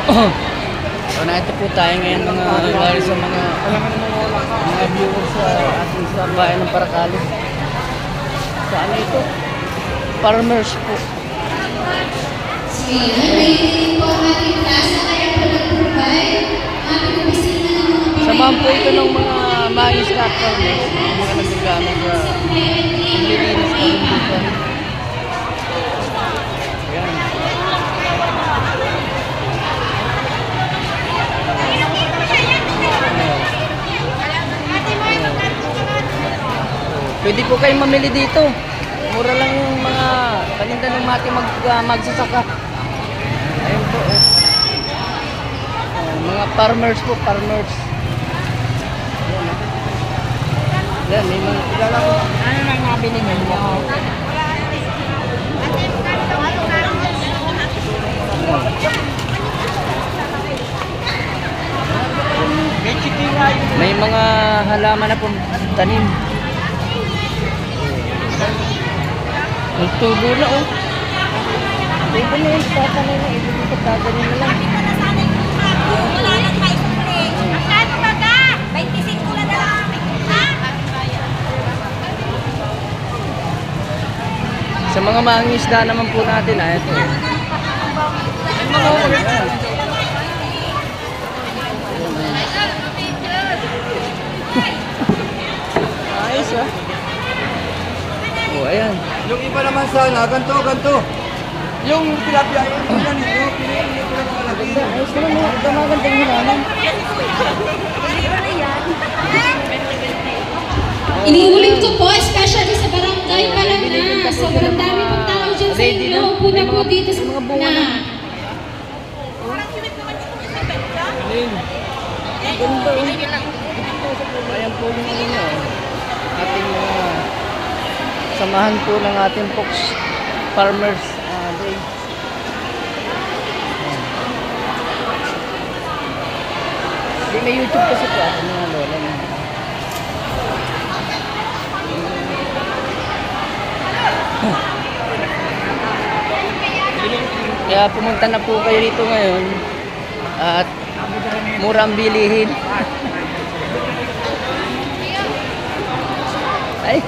So naito po tayo ngayon mga sa mga viewers sa ating sa bayan ng Paracali. Saan ito? Farmers po. Samahan po ito ng mga mais na farmers, mga nagagamit sa nililinis na lumbutan. Pwede po kayong mamili dito. Mura lang yung mga paninda ng ating magsasaka. Ayun po. Mga farmers po, farmers. Yan, may mga kilala ko. Ano nang nabili ninyo? May mga halaman na po tanim. Nagtulo na oh. Dito na yung tatanay na ito dito tatanin na lang. Wala lang may kumuli. Magkano ba ka? 25 na lang. Ha? Sa mga mangingisda naman po natin ito. Ayos ah. Oh, ayan. Yung iba naman sana, ganto. Yung tilapia, yung yan, yung pinagmalaki. Ayos naman mga magandang halaman. Iniulit ko po, especially sa barangay Palana. Sobrang dami pong tao dyan sa inyo. Upo na po dito sa mga bunga na. Ayan po yung ating mga samahan po ng ating Fox Farmers Day. Hindi, may YouTube kasi po ako mga lola niya. Kaya pumunta na po kayo dito ngayon at murang bilihin. Ay.